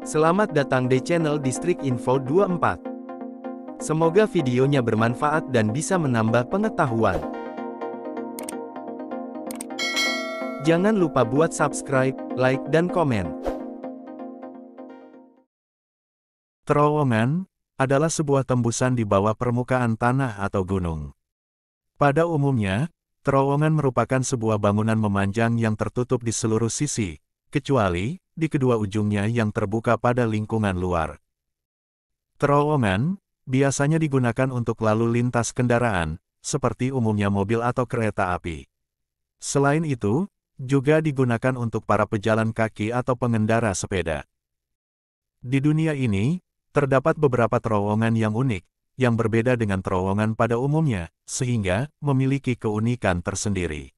Selamat datang di channel Distrik Info 24. Semoga videonya bermanfaat dan bisa menambah pengetahuan. Jangan lupa buat subscribe, like, dan komen. Terowongan adalah sebuah tembusan di bawah permukaan tanah atau gunung. Pada umumnya, terowongan merupakan sebuah bangunan memanjang yang tertutup di seluruh sisi, kecuali di kedua ujungnya yang terbuka pada lingkungan luar. Terowongan biasanya digunakan untuk lalu lintas kendaraan, seperti umumnya mobil atau kereta api. Selain itu, juga digunakan untuk para pejalan kaki atau pengendara sepeda. Di dunia ini, terdapat beberapa terowongan yang unik, yang berbeda dengan terowongan pada umumnya, sehingga memiliki keunikan tersendiri.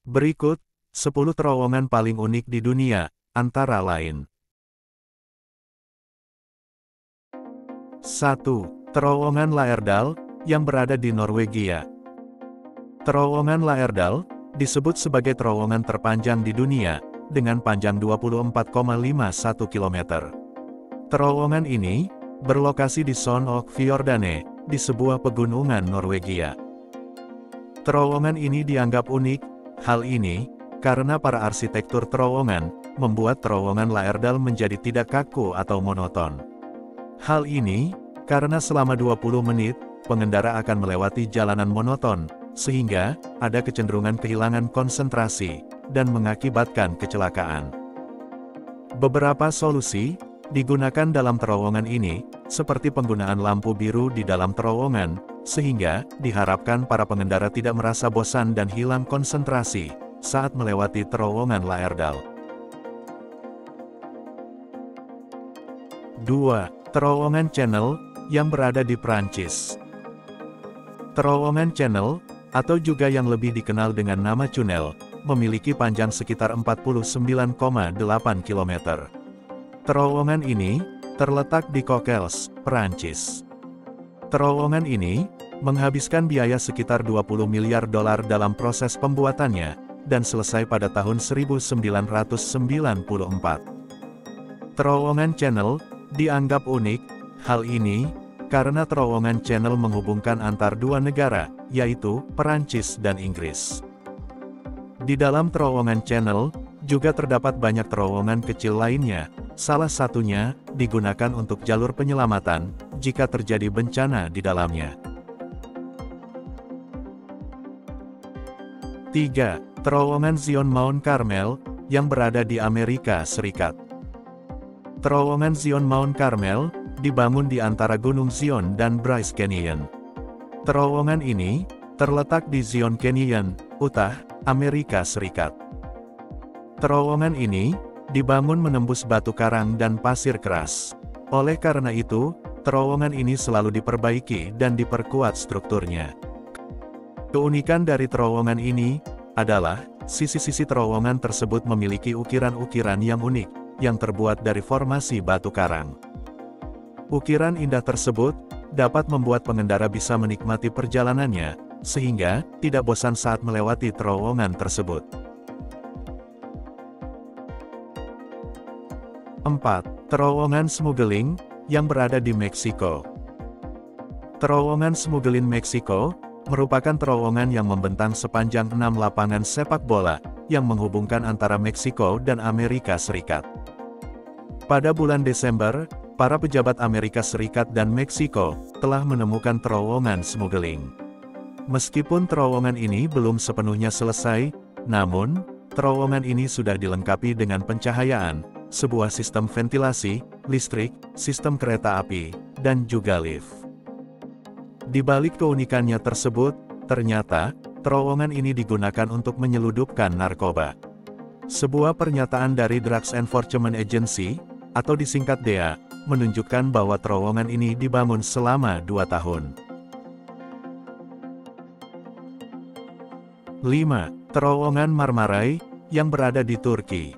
Berikut 10 terowongan paling unik di dunia, antara lain. 1. Terowongan Laerdal, yang berada di Norwegia. Terowongan Laerdal disebut sebagai terowongan terpanjang di dunia, dengan panjang 24,51 km. Terowongan ini berlokasi di Sogn og Fjordane, di sebuah pegunungan Norwegia. Terowongan ini dianggap unik. Hal ini karena para arsitektur terowongan membuat terowongan Laerdal menjadi tidak kaku atau monoton. Hal ini karena selama 20 menit, pengendara akan melewati jalanan monoton, sehingga ada kecenderungan kehilangan konsentrasi dan mengakibatkan kecelakaan. Beberapa solusi digunakan dalam terowongan ini, seperti penggunaan lampu biru di dalam terowongan, sehingga diharapkan para pengendara tidak merasa bosan dan hilang konsentrasi saat melewati terowongan Laerdal. 2. Terowongan Channel, yang berada di Prancis. Terowongan Channel, atau juga yang lebih dikenal dengan nama Tunnel, memiliki panjang sekitar 49,8 km. Terowongan ini terletak di Coquelles, Prancis. Terowongan ini menghabiskan biaya sekitar 20 miliar dolar dalam proses pembuatannya, dan selesai pada tahun 1994. Terowongan Channel dianggap unik. Hal ini karena terowongan Channel menghubungkan antar dua negara, yaitu Perancis dan Inggris. Di dalam terowongan Channel juga terdapat banyak terowongan kecil lainnya, salah satunya digunakan untuk jalur penyelamatan jika terjadi bencana di dalamnya. 3. Terowongan Zion Mount Carmel, yang berada di Amerika Serikat. Terowongan Zion Mount Carmel dibangun di antara Gunung Zion dan Bryce Canyon. Terowongan ini terletak di Zion Canyon, Utah, Amerika Serikat. Terowongan ini dibangun menembus batu karang dan pasir keras. Oleh karena itu, terowongan ini selalu diperbaiki dan diperkuat strukturnya. Keunikan dari terowongan ini adalah sisi-sisi terowongan tersebut memiliki ukiran-ukiran yang unik, yang terbuat dari formasi batu karang. Ukiran indah tersebut dapat membuat pengendara bisa menikmati perjalanannya, sehingga tidak bosan saat melewati terowongan tersebut. 4. Terowongan Smuggling, yang berada di Meksiko. Terowongan Smuggling Meksiko merupakan terowongan yang membentang sepanjang 6 lapangan sepak bola, yang menghubungkan antara Meksiko dan Amerika Serikat. Pada bulan Desember, para pejabat Amerika Serikat dan Meksiko telah menemukan terowongan smuggling. Meskipun terowongan ini belum sepenuhnya selesai, namun, terowongan ini sudah dilengkapi dengan pencahayaan, sebuah sistem ventilasi, listrik, sistem kereta api, dan juga lift. Di balik keunikannya tersebut, ternyata, terowongan ini digunakan untuk menyeludupkan narkoba. Sebuah pernyataan dari Drugs Enforcement Agency, atau disingkat DEA, menunjukkan bahwa terowongan ini dibangun selama 2 tahun. 5. Terowongan Marmaray, yang berada di Turki.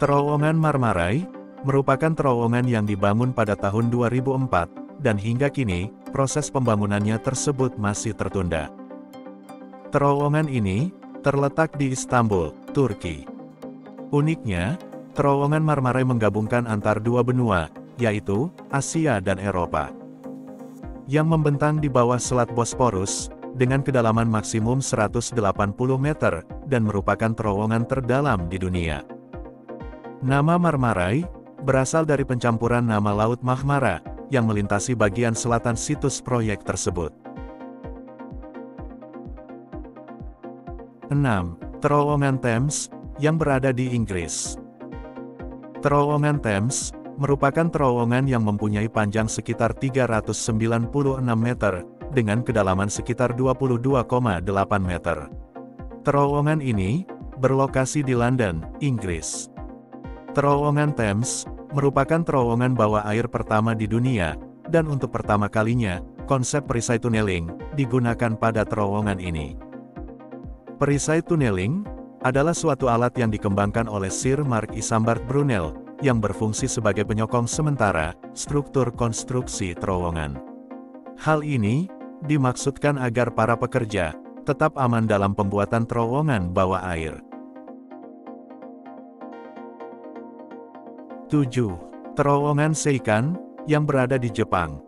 Terowongan Marmaray merupakan terowongan yang dibangun pada tahun 2004, dan hingga kini, proses pembangunannya tersebut masih tertunda. Terowongan ini terletak di Istanbul, Turki. Uniknya, Terowongan Marmarai menggabungkan antar dua benua, yaitu Asia dan Eropa, yang membentang di bawah Selat Bosporus, dengan kedalaman maksimum 180 meter, dan merupakan terowongan terdalam di dunia. Nama Marmarai berasal dari pencampuran nama Laut Marmara, yang melintasi bagian selatan situs proyek tersebut. 6. Terowongan Thames, yang berada di Inggris. Terowongan Thames merupakan terowongan yang mempunyai panjang sekitar 396 meter, dengan kedalaman sekitar 22,8 meter. Terowongan ini berlokasi di London, Inggris. Terowongan Thames merupakan terowongan bawah air pertama di dunia, dan untuk pertama kalinya, konsep perisai tunneling digunakan pada terowongan ini. Perisai tunneling adalah suatu alat yang dikembangkan oleh Sir Mark Isambard Brunel, yang berfungsi sebagai penyokong sementara struktur konstruksi terowongan. Hal ini dimaksudkan agar para pekerja tetap aman dalam pembuatan terowongan bawah air. 7. Terowongan Seikan, yang berada di Jepang.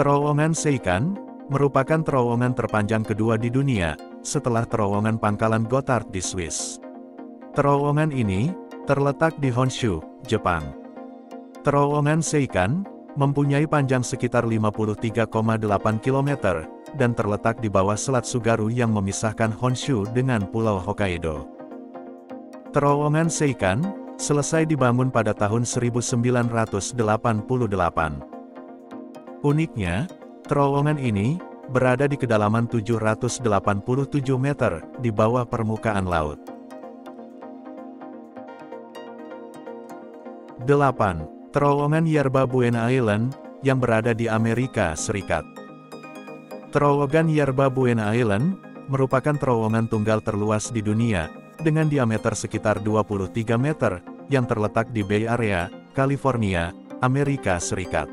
Terowongan Seikan merupakan terowongan terpanjang kedua di dunia, setelah terowongan pangkalan Gotthard di Swiss. Terowongan ini terletak di Honshu, Jepang. Terowongan Seikan mempunyai panjang sekitar 53,8 km, dan terletak di bawah Selat Tsugaru yang memisahkan Honshu dengan Pulau Hokkaido. Terowongan Seikan selesai dibangun pada tahun 1988. Uniknya, terowongan ini berada di kedalaman 787 meter di bawah permukaan laut. 8. Terowongan Yerba Buena Island, yang berada di Amerika Serikat. Terowongan Yerba Buena Island merupakan terowongan tunggal terluas di dunia, dengan diameter sekitar 23 meter, yang terletak di Bay Area, California, Amerika Serikat.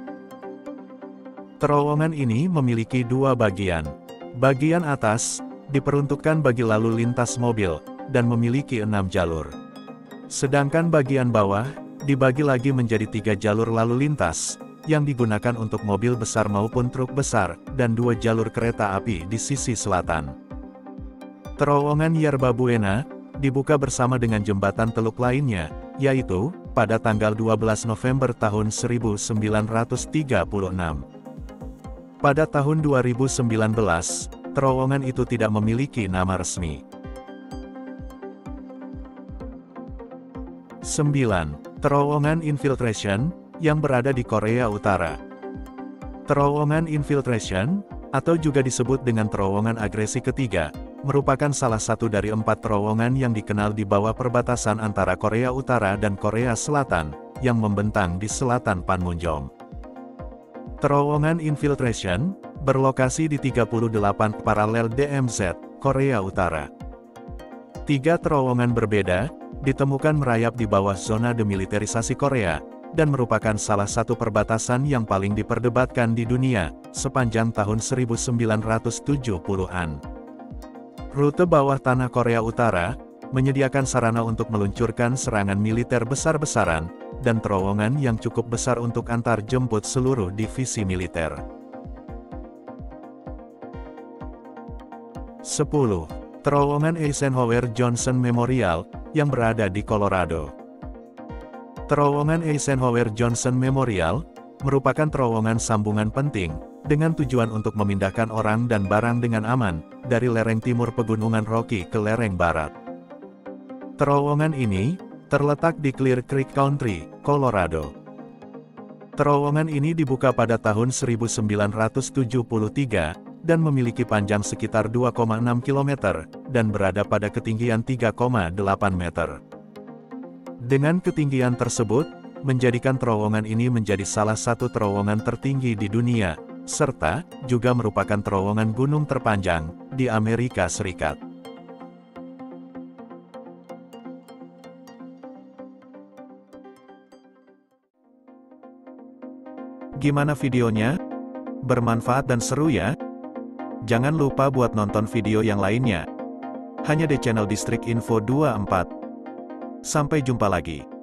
Terowongan ini memiliki dua bagian. Bagian atas diperuntukkan bagi lalu lintas mobil, dan memiliki 6 jalur. Sedangkan bagian bawah dibagi lagi menjadi 3 jalur lalu lintas, yang digunakan untuk mobil besar maupun truk besar, dan 2 jalur kereta api di sisi selatan. Terowongan Yerba Buena dibuka bersama dengan jembatan teluk lainnya, yaitu pada tanggal 12 November tahun 1936. Pada tahun 2019, terowongan itu tidak memiliki nama resmi. 9. Terowongan Infiltration, yang berada di Korea Utara. Terowongan Infiltration, atau juga disebut dengan terowongan agresi ketiga, merupakan salah satu dari 4 terowongan yang dikenal di bawah perbatasan antara Korea Utara dan Korea Selatan, yang membentang di selatan Panmunjom. Terowongan Infiltration berlokasi di 38 paralel DMZ, Korea Utara. 3 terowongan berbeda ditemukan merayap di bawah zona demilitarisasi Korea, dan merupakan salah satu perbatasan yang paling diperdebatkan di dunia sepanjang tahun 1970-an. Rute bawah tanah Korea Utara menyediakan sarana untuk meluncurkan serangan militer besar-besaran, dan terowongan yang cukup besar untuk antar jemput seluruh divisi militer. 10. Terowongan Eisenhower Johnson Memorial, yang berada di Colorado. Terowongan Eisenhower Johnson Memorial merupakan terowongan sambungan penting, dengan tujuan untuk memindahkan orang dan barang dengan aman, dari lereng timur Pegunungan Rocky ke lereng barat. Terowongan ini terletak di Clear Creek Country, Colorado. Terowongan ini dibuka pada tahun 1973, dan memiliki panjang sekitar 2,6 km, dan berada pada ketinggian 3,8 meter. Dengan ketinggian tersebut, menjadikan terowongan ini menjadi salah satu terowongan tertinggi di dunia, serta juga merupakan terowongan gunung terpanjang di Amerika Serikat. Gimana videonya? Bermanfaat dan seru ya? Jangan lupa buat nonton video yang lainnya. Hanya di channel Distrik Info 24. Sampai jumpa lagi.